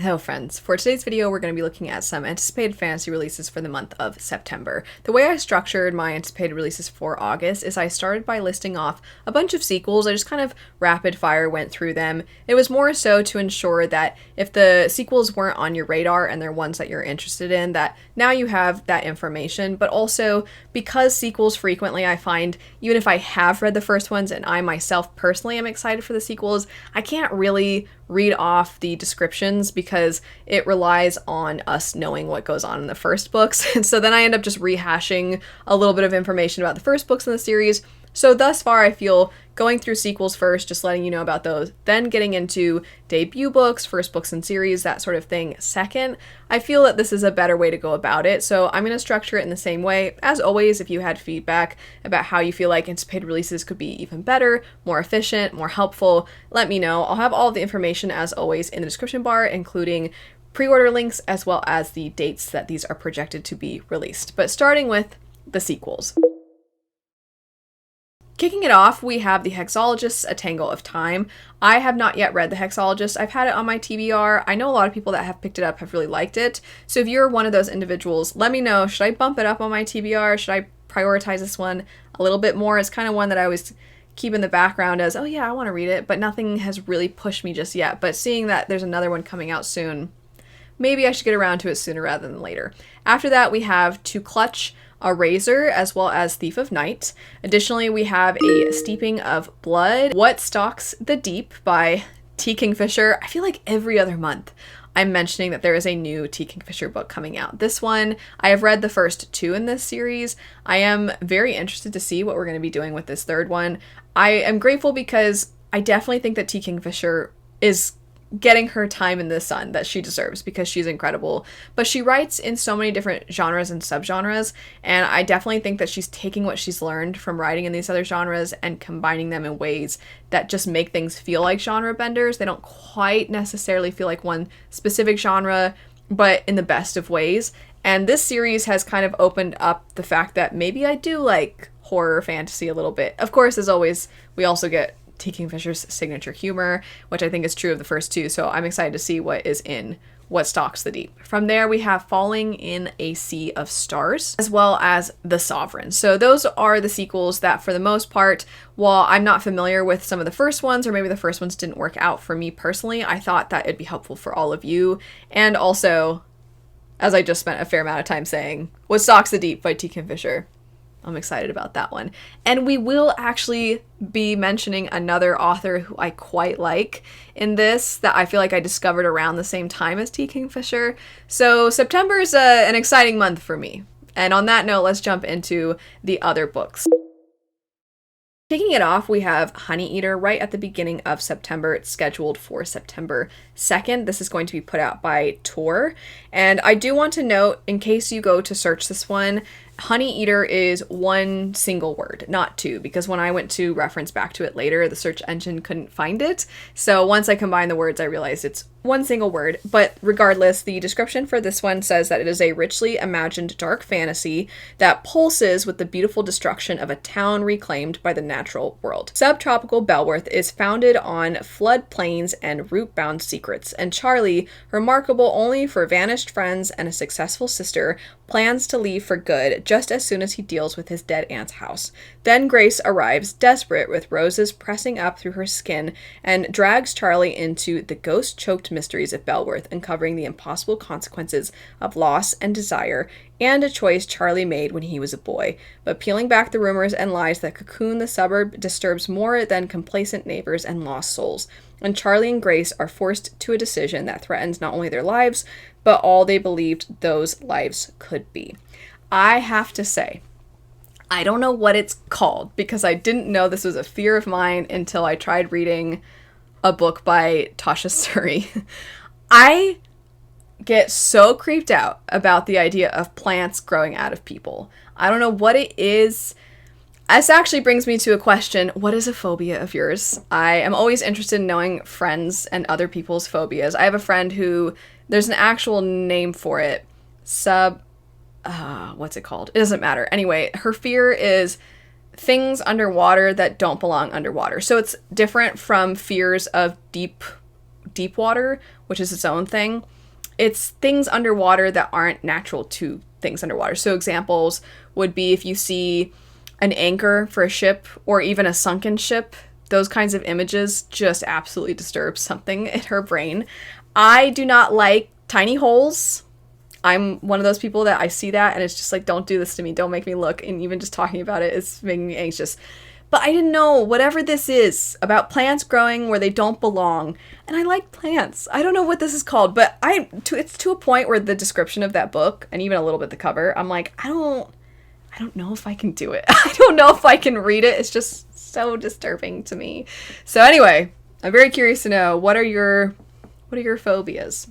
Hello friends, for today's video we're going to be looking at some anticipated fantasy releases for the month of September. The way I structured my anticipated releases for August is I started by listing off a bunch of sequels. I just kind of rapid fire went through them. It was more so to ensure that if the sequels weren't on your radar and they're ones that you're interested in, that now you have that information, but also because sequels frequently I find, even if I have read the first ones and I myself personally am excited for the sequels, I can't really read off the descriptions because it relies on us knowing what goes on in the first books. And so then I end up just rehashing a little bit of information about the first books in the series. So thus far I feel going through sequels first, just letting you know about those, then getting into debut books, first books in series, that sort of thing second. I feel that this is a better way to go about it, so I'm going to structure it in the same way. As always, if you had feedback about how you feel like anticipated releases could be even better, more efficient, more helpful, let me know. I'll have all of the information as always in the description bar, including pre-order links as well as the dates that these are projected to be released. But starting with the sequels. Kicking it off, we have the Hexologists, A Tangle of Time. I have not yet read the Hexologists. I've had it on my TBR. I know a lot of people that have picked it up have really liked it. So if you're one of those individuals, let me know. Should I bump it up on my TBR? Should I prioritize this one a little bit more? It's kind of one that I always keep in the background as, oh yeah, I want to read it, but nothing has really pushed me just yet. But seeing that there's another one coming out soon, maybe I should get around to it sooner rather than later. After that, we have To Clutch a Razor, as well as Thief of Night. Additionally, we have A Steeping of Blood, What Stalks the Deep by T. Kingfisher. I feel like every other month I'm mentioning that there is a new T. Kingfisher book coming out. This one, I have read the first two in this series. I am very interested to see what we're going to be doing with this third one. I am grateful because I definitely think that T. Kingfisher is getting her time in the sun that she deserves because she's incredible. But she writes in so many different genres and subgenres, and I definitely think that she's taking what she's learned from writing in these other genres and combining them in ways that just make things feel like genre benders. They don't quite necessarily feel like one specific genre, but in the best of ways. And this series has kind of opened up the fact that maybe I do like horror fantasy a little bit. Of course, as always, we also get T. Kingfisher's signature humor, which I think is true of the first two, so I'm excited to see what is in What Stalks the Deep. From there, we have Falling in a Sea of Stars, as well as The Sovereign. So those are the sequels that, for the most part, while I'm not familiar with some of the first ones, or maybe the first ones didn't work out for me personally, I thought that it'd be helpful for all of you. And also, as I just spent a fair amount of time saying, What Stalks the Deep by T. Kingfisher. I'm excited about that one. And we will actually be mentioning another author who I quite like in this that I feel like I discovered around the same time as T. Kingfisher. So September is an exciting month for me. And on that note, let's jump into the other books. Kicking it off, we have Honeyeater right at the beginning of September. It's scheduled for September 2nd. This is going to be put out by Tor. And I do want to note, in case you go to search this one, Honeyeater is one single word, not two, because when I went to reference back to it later, the search engine couldn't find it. So once I combined the words, I realized it's one single word. But regardless, the description for this one says that it is a richly imagined dark fantasy that pulses with the beautiful destruction of a town reclaimed by the natural world. Subtropical Belworth is founded on floodplains and root-bound secrets, and Charlie, remarkable only for vanished friends and a successful sister, plans to leave for good just as soon as he deals with his dead aunt's house. Then Grace arrives, desperate, with roses pressing up through her skin, and drags Charlie into the ghost-choked mysteries of Belworth, uncovering the impossible consequences of loss and desire, and a choice Charlie made when he was a boy. But peeling back the rumors and lies that cocoon the suburb disturbs more than complacent neighbors and lost souls. And Charlie and Grace are forced to a decision that threatens not only their lives, but all they believed those lives could be. I have to say, I don't know what it's called because I didn't know this was a fear of mine until I tried reading a book by Tasha Suri. I get so creeped out about the idea of plants growing out of people. I don't know what it is. This actually brings me to a question. What is a phobia of yours? I am always interested in knowing friends and other people's phobias. I have a friend who, there's an actual name for it. What's it called? It doesn't matter. Anyway, her fear is things underwater that don't belong underwater. So it's different from fears of deep deep water, which is its own thing. It's things underwater that aren't natural to things underwater. So examples would be if you see an anchor for a ship or even a sunken ship, those kinds of images just absolutely disturb something in her brain. I do not like tiny holes. I'm one of those people that I see that and it's just like, don't do this to me. Don't make me look. And even just talking about it is making me anxious. But I didn't know whatever this is about plants growing where they don't belong. And I like plants. I don't know what this is called, but it's to a point where the description of that book and even a little bit the cover, I'm like, I don't know if I can do it. I don't know if I can read it. It's just so disturbing to me. So anyway, I'm very curious to know what are your phobias?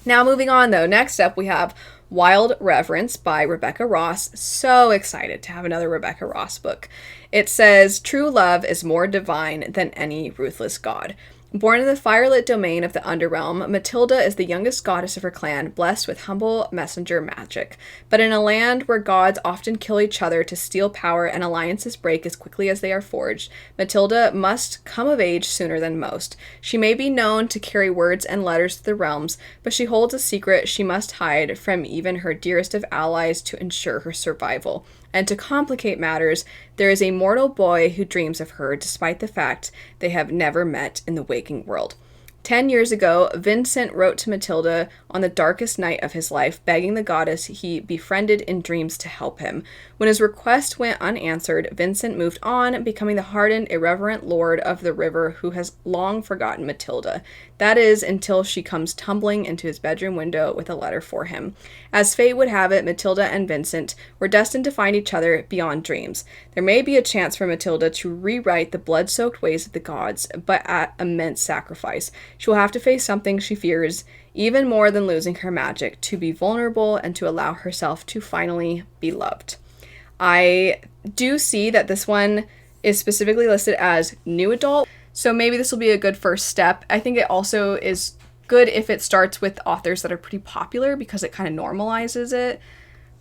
Now moving on though, next up we have Wild Reverence by Rebecca Ross. So excited to have another Rebecca Ross book. It says, true love is more divine than any ruthless god. Born in the firelit domain of the Underrealm, Matilda is the youngest goddess of her clan, blessed with humble messenger magic. But in a land where gods often kill each other to steal power and alliances break as quickly as they are forged, Matilda must come of age sooner than most. She may be known to carry words and letters to the realms, but she holds a secret she must hide from even her dearest of allies to ensure her survival. And to complicate matters, there is a mortal boy who dreams of her, despite the fact they have never met in the waking world. 10 years ago, Vincent wrote to Matilda on the darkest night of his life, begging the goddess he befriended in dreams to help him. When his request went unanswered, Vincent moved on, becoming the hardened, irreverent lord of the river who has long forgotten Matilda. That is, until she comes tumbling into his bedroom window with a letter for him. As fate would have it, Matilda and Vincent were destined to find each other beyond dreams. There may be a chance for Matilda to rewrite the blood-soaked ways of the gods, but at immense sacrifice. She will have to face something she fears even more than losing her magic, to be vulnerable and to allow herself to finally be loved. I do see that this one is specifically listed as new adult, so maybe this will be a good first step. I think it also is good if it starts with authors that are pretty popular because it kind of normalizes it.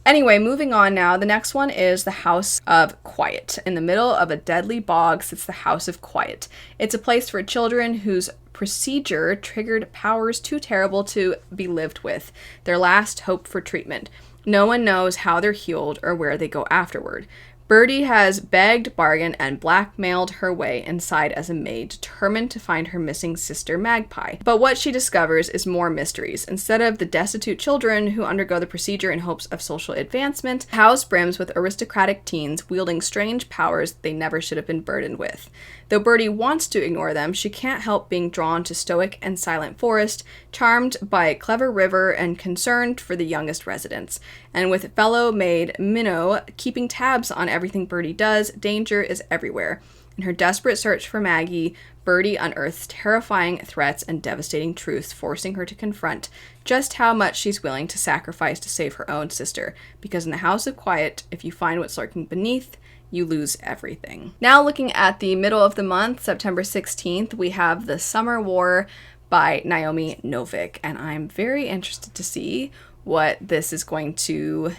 Anyway, moving on now, the next one is The House of Quiet. In the middle of a deadly bog sits the House of Quiet. It's a place for children whose procedure triggered powers too terrible to be lived with, their last hope for treatment. No one knows how they're healed or where they go afterward. Birdie has begged, bargained, and blackmailed her way inside as a maid, determined to find her missing sister Magpie. But what she discovers is more mysteries. Instead of the destitute children who undergo the procedure in hopes of social advancement, the house brims with aristocratic teens wielding strange powers they never should have been burdened with. Though Birdie wants to ignore them, she can't help being drawn to stoic and silent forest, charmed by a clever river, and concerned for the youngest residents. And with fellow maid Minnow keeping tabs on everything Birdie does, danger is everywhere. In her desperate search for Maggie, Birdie unearths terrifying threats and devastating truths, forcing her to confront just how much she's willing to sacrifice to save her own sister. Because in the House of Quiet, if you find what's lurking beneath, you lose everything. Now looking at the middle of the month, September 16th, we have The Summer War by Naomi Novik, and I'm very interested to see what this is going to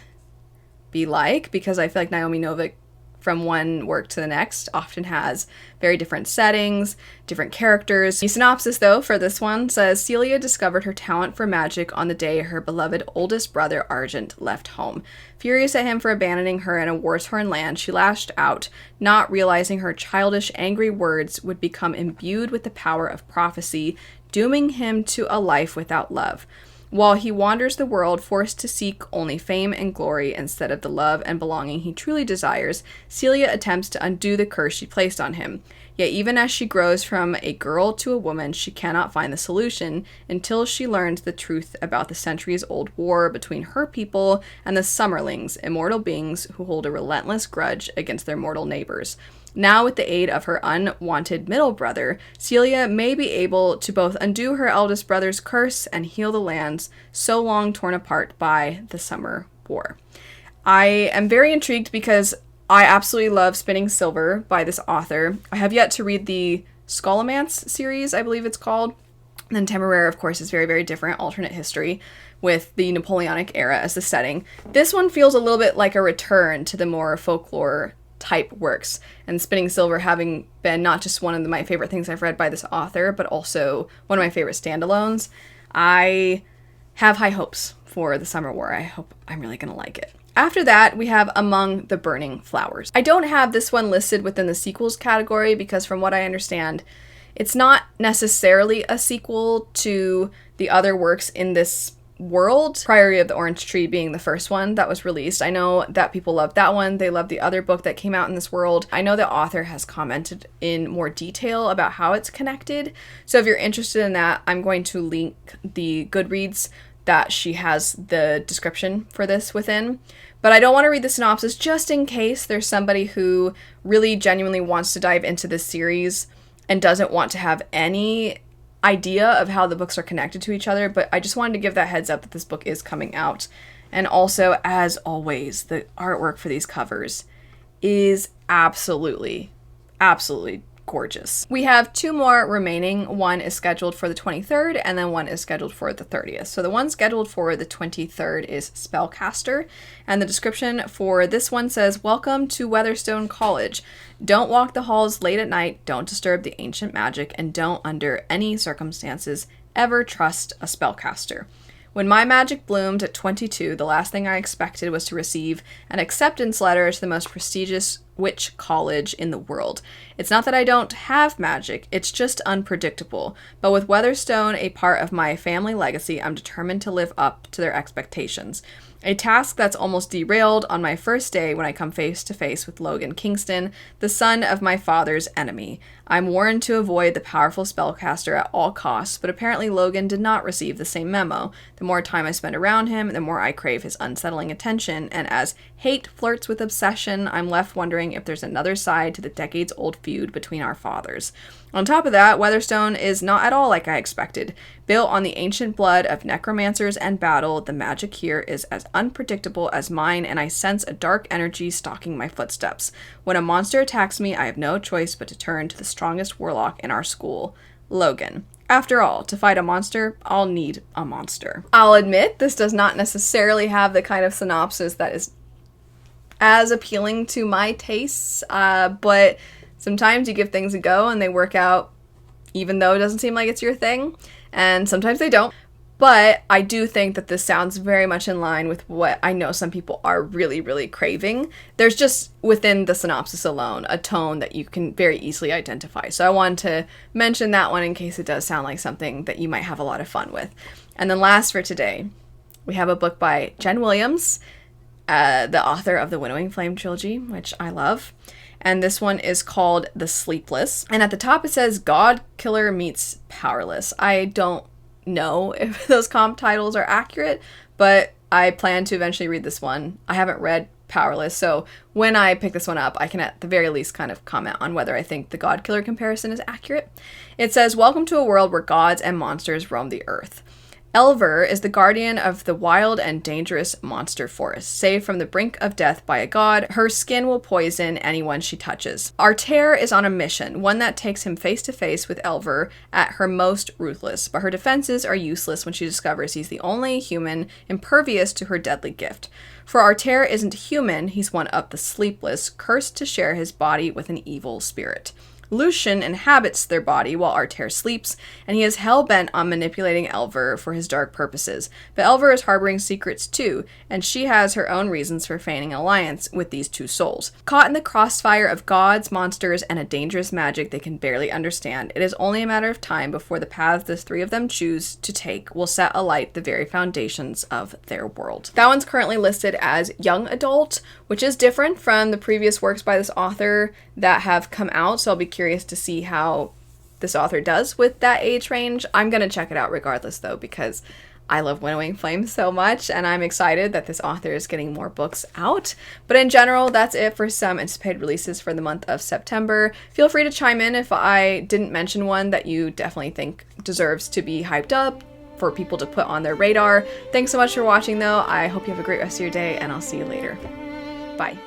be like, because I feel like Naomi Novik, from one work to the next, often has very different settings, different characters. The synopsis, though, for this one says, Celia discovered her talent for magic on the day her beloved oldest brother, Argent, left home. Furious at him for abandoning her in a war-torn land, she lashed out, not realizing her childish, angry words would become imbued with the power of prophecy, dooming him to a life without love. While he wanders the world, forced to seek only fame and glory instead of the love and belonging he truly desires, Celia attempts to undo the curse she placed on him. Yet even as she grows from a girl to a woman, she cannot find the solution until she learns the truth about the centuries-old war between her people and the Summerlings, immortal beings who hold a relentless grudge against their mortal neighbors. Now, with the aid of her unwanted middle brother, Celia may be able to both undo her eldest brother's curse and heal the lands so long torn apart by the Summer War. I am very intrigued because I absolutely love Spinning Silver by this author. I have yet to read the Scholomance series, I believe it's called. And then Temeraire, of course, is very, very different, alternate history, with the Napoleonic era as the setting. This one feels a little bit like a return to the more folklore type works. And Spinning Silver having been not just one of my favorite things I've read by this author, but also one of my favorite standalones, I have high hopes for The Summer War. I hope I'm really going to like it. After that, we have Among the Burning Flowers. I don't have this one listed within the sequels category because from what I understand, it's not necessarily a sequel to the other works in this world. Priory of the Orange Tree being the first one that was released. I know that people love that one. They love the other book that came out in this world. I know the author has commented in more detail about how it's connected. So if you're interested in that, I'm going to link the Goodreads that she has the description for this within. But I don't want to read the synopsis just in case there's somebody who really genuinely wants to dive into this series and doesn't want to have any idea of how the books are connected to each other. But I just wanted to give that heads up that this book is coming out. And also, as always, the artwork for these covers is absolutely gorgeous. We have 2 more remaining. One is scheduled for the 23rd and then one is scheduled for the 30th. So the one scheduled for the 23rd is Spellcaster, and the description for this one says, "Welcome to Weatherstone College. Don't walk the halls late at night, don't disturb the ancient magic, and don't under any circumstances ever trust a spellcaster. When my magic bloomed at 22, the last thing I expected was to receive an acceptance letter to the most prestigious witch college in the world. It's not that I don't have magic, it's just unpredictable. But with Weatherstone a part of my family legacy, I'm determined to live up to their expectations. A task that's almost derailed on my first day when I come face to face with Logan Kingston, the son of my father's enemy. I'm warned to avoid the powerful spellcaster at all costs, but apparently Logan did not receive the same memo. The more time I spend around him, the more I crave his unsettling attention, and as hate flirts with obsession, I'm left wondering if there's another side to the decades-old feud between our fathers. On top of that, Weatherstone is not at all like I expected. Built on the ancient blood of necromancers and battle, the magic here is as unpredictable as mine, and I sense a dark energy stalking my footsteps. When a monster attacks me, I have no choice but to turn to the strongest warlock in our school, Logan. After all, to fight a monster, I'll need a monster." I'll admit, this does not necessarily have the kind of synopsis that is as appealing to my tastes, but sometimes you give things a go and they work out even though it doesn't seem like it's your thing, and sometimes they don't. But I do think that this sounds very much in line with what I know some people are really craving. There's just, within the synopsis alone, a tone that you can very easily identify. So I wanted to mention that one in case it does sound like something that you might have a lot of fun with. And then last for today, we have a book by Jen Williams, the author of the Winnowing Flame trilogy, which I love. And this one is called The Sleepless. And at the top it says, God Killer Meets Powerless. I don't know if those comp titles are accurate, but I plan to eventually read this one. I haven't read Powerless, so when I pick this one up, I can at the very least kind of comment on whether I think the God Killer comparison is accurate. It says, "Welcome to a world where gods and monsters roam the earth. Elver is the guardian of the wild and dangerous monster forest. Saved from the brink of death by a god, her skin will poison anyone she touches. Arter is on a mission, one that takes him face to face with Elver at her most ruthless, but her defenses are useless when she discovers he's the only human impervious to her deadly gift. For Arter isn't human, he's one of the Sleepless, cursed to share his body with an evil spirit. Lucian inhabits their body while Arter sleeps, and he is hell-bent on manipulating Elver for his dark purposes. But Elver is harboring secrets too, and she has her own reasons for feigning an alliance with these two souls. Caught in the crossfire of gods, monsters, and a dangerous magic they can barely understand, it is only a matter of time before the paths the 3 of them choose to take will set alight the very foundations of their world." That one's currently listed as young adult, which is different from the previous works by this author that have come out, so I'll be curious to see how this author does with that age range. I'm going to check it out regardless, though, because I love Winnowing Flame so much, and I'm excited that this author is getting more books out. But in general, that's it for some anticipated releases for the month of September. Feel free to chime in if I didn't mention one that you definitely think deserves to be hyped up for people to put on their radar. Thanks so much for watching, though. I hope you have a great rest of your day, and I'll see you later. Bye.